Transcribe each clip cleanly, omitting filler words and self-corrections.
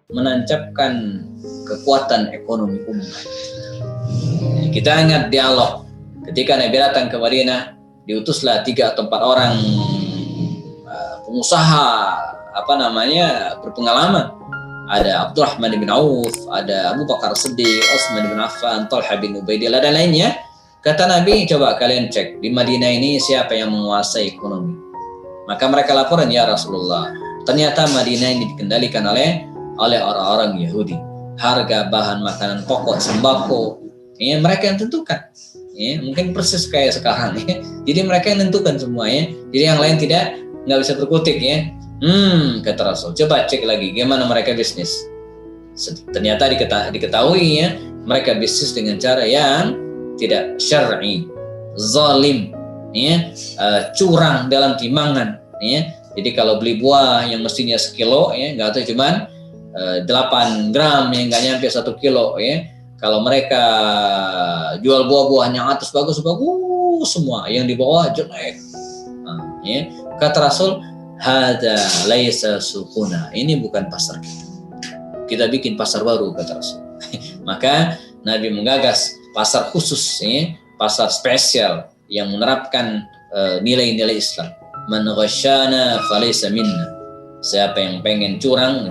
menancapkan kekuatan ekonomi umat. Kita ingat dialog ketika Nabi datang ke Madinah, diutuslah 3 atau 4 orang pengusaha berpengalaman. Ada Abdurrahman bin Auf, ada Abu Bakar Siddiq, Utsman bin Affan, Talha bin Ubaidillah dan lainnya. Kata Nabi, coba kalian cek di Madinah ini siapa yang menguasai ekonomi. Maka mereka laporan, ya Rasulullah, ternyata Madinah ini dikendalikan oleh orang-orang Yahudi. Harga bahan makanan pokok, sembako, ya, mereka yang tentukan. Ya, mungkin persis kayak sekarang. Ya. Jadi mereka yang tentukan semuanya. Jadi yang lain nggak bisa berkutik ya. Kata Rasul, coba cek lagi gimana mereka bisnis. Ternyata diketahui ya, mereka bisnis dengan cara yang tidak syar'i, zalim, ya, curang dalam timbangan. Ya. Jadi kalau beli buah yang mestinya sekilo, ya, nggak tahu cuman 8 gram, yang nggak nyampe 1 kilo. Ya. Kalau mereka jual buah-buahan yang atas bagus semua, yang di bawah jelek. Ya. Kata Rasul, hada laisa suquna, ini bukan pasar kita. Kita bikin pasar baru, kata Rasul. Maka Nabi menggagas pasar khusus, ya, pasar spesial yang menerapkan nilai-nilai Islam. Man ghasyana falaysa minna. Siapa yang pengen curang,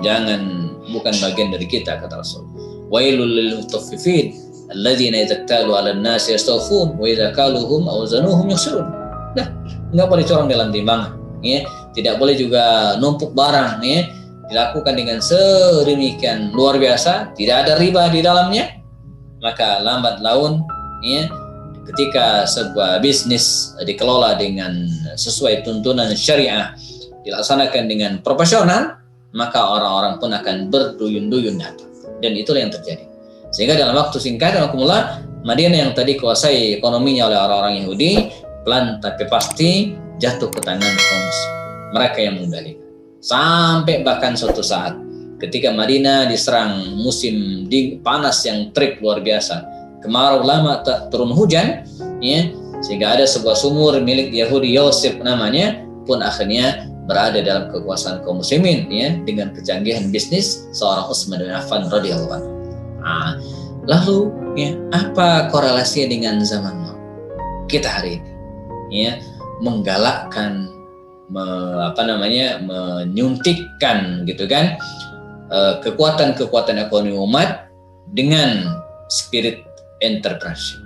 bukan bagian dari kita, kata Rasul. Wailul lil mutaffifin alladzina idza iktalu 'alan nasi yastawfun wa idza kaluhum aw zanuhum yukhsirun. Nah, enggak boleh curang dalam timbangan, ya. Tidak boleh juga numpuk barang, ya. Dilakukan dengan sedemikian luar biasa, tidak ada riba di dalamnya. Maka lambat laun, ya, ketika sebuah bisnis dikelola dengan sesuai tuntunan syariah, dilaksanakan dengan profesional, maka orang-orang pun akan berduyun-duyun datang. Dan itulah yang terjadi. Sehingga dalam waktu singkat, Madinah yang tadi kuasai ekonominya oleh orang-orang Yahudi, pelan tapi pasti jatuh ke tangan kaum muslim. Mereka yang mengendalikan. Sampai bahkan suatu saat ketika Madinah diserang musim panas yang terik luar biasa, kemarau lama tak turun hujan, ya, sehingga ada sebuah sumur milik Yahudi Yosef namanya pun akhirnya berada dalam kekuasaan kaum muslimin, ya, dengan kecanggihan bisnis seorang Utsman bin Affan radhiyallahu anhu. Lalu, ya, apa korelasinya dengan zaman kita hari ini? Ya, menggalakkan, menyuntikkan gitu kan kekuatan-kekuatan ekonomi umat dengan spirit entrepreneurship.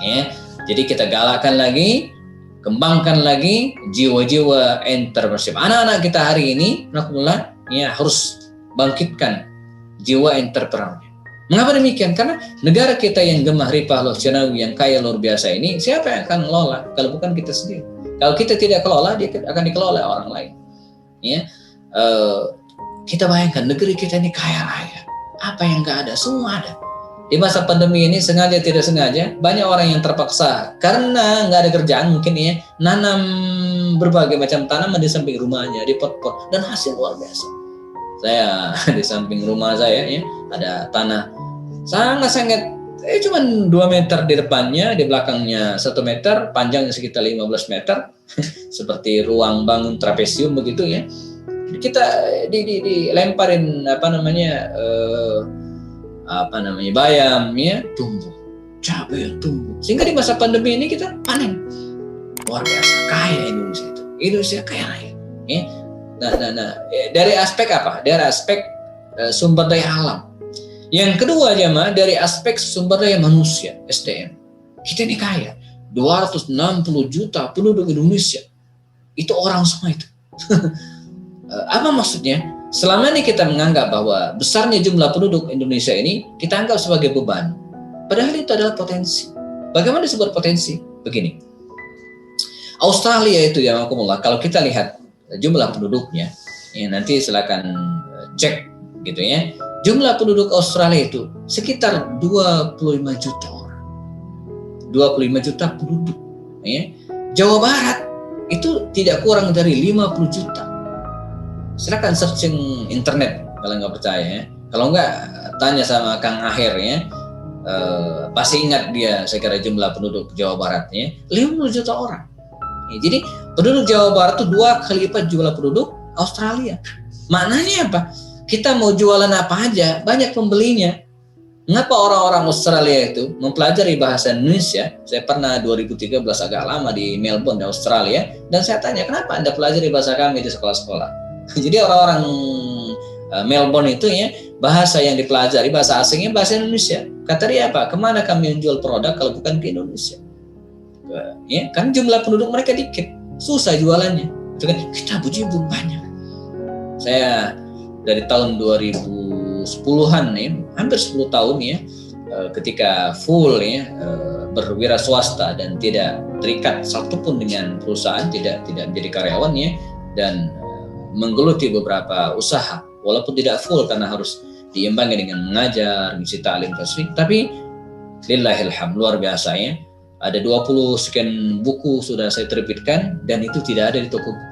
Ya, jadi kita galakkan lagi, kembangkan lagi jiwa-jiwa entrepreneurship. Anak-anak kita hari ini, ya, harus bangkitkan jiwa entrepreneur. Mengapa demikian? Karena negara kita yang gemah ripah Syanawi yang kaya luar biasa ini, siapa yang akan mengelola kalau bukan kita sendiri? Kalau kita tidak kelola, dia akan dikelola oleh orang lain. Ya, kita bayangkan negeri kita ini kaya raya. Apa yang nggak ada? Semua ada. Di masa pandemi ini sengaja tidak sengaja banyak orang yang terpaksa karena nggak ada kerjaan mungkin, ya, nanam berbagai macam tanaman di samping rumahnya, di pot-pot, dan hasil luar biasa. Saya di samping rumah saya, ya, ada tanah sangat-sangat cuman 2 meter di depannya, di belakangnya 1 meter, panjangnya sekitar 15 meter, seperti ruang bangun trapesium begitu, ya. Kita dilemparin bayam, ya, tumbuh, cabai tumbuh. Sehingga di masa pandemi ini kita panen. Luar biasa, kaya Indonesia itu. Indonesia kaya raya. Ya. Nah, dari aspek apa? Dari aspek sumber daya alam. Yang kedua, jemaah, dari aspek sumber daya manusia, SDM. Kita ini kaya. 260 juta penduduk Indonesia. Itu orang semua itu. Apa maksudnya? Selama ini kita menganggap bahwa besarnya jumlah penduduk Indonesia ini kita anggap sebagai beban. Padahal itu adalah potensi. Bagaimana disebut potensi? Begini. Australia itu, ya, kalau kita lihat jumlah penduduknya, ya, nanti silakan cek gitu, ya. Jumlah penduduk Australia itu sekitar 25 juta orang. 25 juta penduduk, ya. Jawa Barat itu tidak kurang dari 50 juta. Silakan searching internet kalau nggak percaya, ya. Kalau nggak, tanya sama Kang Aher, ya. Pasti ingat dia, saya kira, jumlah penduduk Jawa Barat, ya, 50 juta orang. Ya, jadi penduduk Jawa Barat itu 2 kali lipat jumlah penduduk Australia. Maknanya apa? kita mau jualan apa aja, banyak pembelinya. Mengapa orang-orang Australia itu mempelajari bahasa Indonesia? Saya pernah 2013 agak lama di Melbourne, di Australia, dan saya tanya, kenapa Anda pelajari bahasa kami di sekolah-sekolah? Jadi orang-orang Melbourne itu ya, bahasa yang dipelajari, bahasa asingnya bahasa Indonesia. Kata dia apa? Kemana kami menjual produk kalau bukan ke Indonesia? Ya, kan jumlah penduduk mereka dikit, susah jualannya. Kita bujibun banyak. Saya dari tahun 2010-an ya, hampir 10 tahun ya, ketika full ya berwira swasta dan tidak terikat satupun dengan perusahaan, tidak menjadi karyawan ya, dan menggeluti beberapa usaha, walaupun tidak full karena harus diimbangi dengan mengajar, ngisi ta'lim tasfiq, tapi lillahilham, luar biasa ya. Ada 20 sekian buku sudah saya terbitkan dan itu tidak ada di toko buku.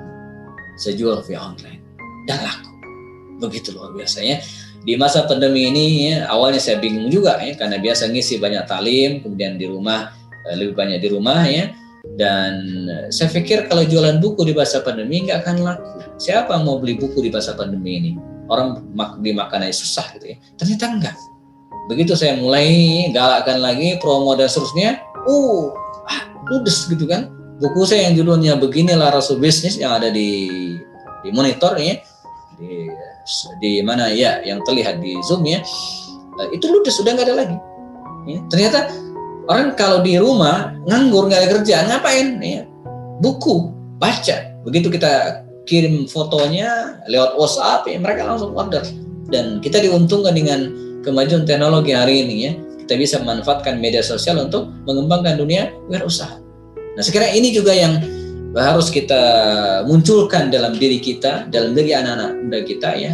Saya jual via online dan laku. Begitu luar biasa ya. Di masa pandemi ini ya, awalnya saya bingung juga ya, karena biasa ngisi banyak talim, kemudian di rumah lebih banyak di rumah ya, dan saya pikir kalau jualan buku di masa pandemi nggak akan laku. Siapa mau beli buku di masa pandemi ini? Orang beli makanan susah gitu ya. Ternyata enggak. Begitu saya mulai galakkan lagi promo dan seterusnya, ludes gitu kan. Buku saya yang judulnya Beginilah Rasul Bisnis yang ada di monitor ya, di mana ya yang terlihat di Zoom ya, itu ludes, sudah nggak ada lagi ya. Ternyata orang kalau di rumah nganggur, nggak ada kerjaan, ngapain ya? Buku, baca. Begitu kita kirim fotonya lewat WhatsApp ya, mereka langsung order, dan kita diuntungkan dengan kemajuan teknologi hari ini ya. Kita bisa memanfaatkan media sosial untuk mengembangkan dunia wirausaha. Nah, sekiranya ini juga yang harus kita munculkan dalam diri kita, dalam diri anak-anak muda kita ya,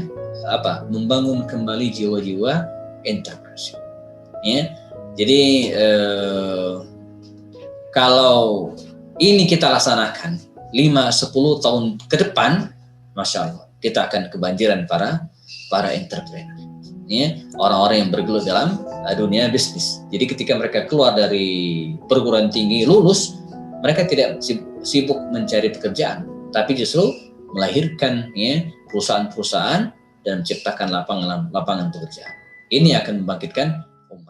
membangun kembali jiwa-jiwa entrepreneurship ya. Jadi kalau ini kita laksanakan 5-10 tahun ke depan, Masya Allah, kita akan kebanjiran para entrepreneur ya, orang-orang yang bergelut dalam dunia bisnis. Jadi ketika mereka keluar dari perguruan tinggi, lulus, mereka tidak sibuk mencari pekerjaan, tapi justru melahirkan ya, perusahaan-perusahaan dan menciptakan lapangan pekerjaan. Ini akan membangkitkan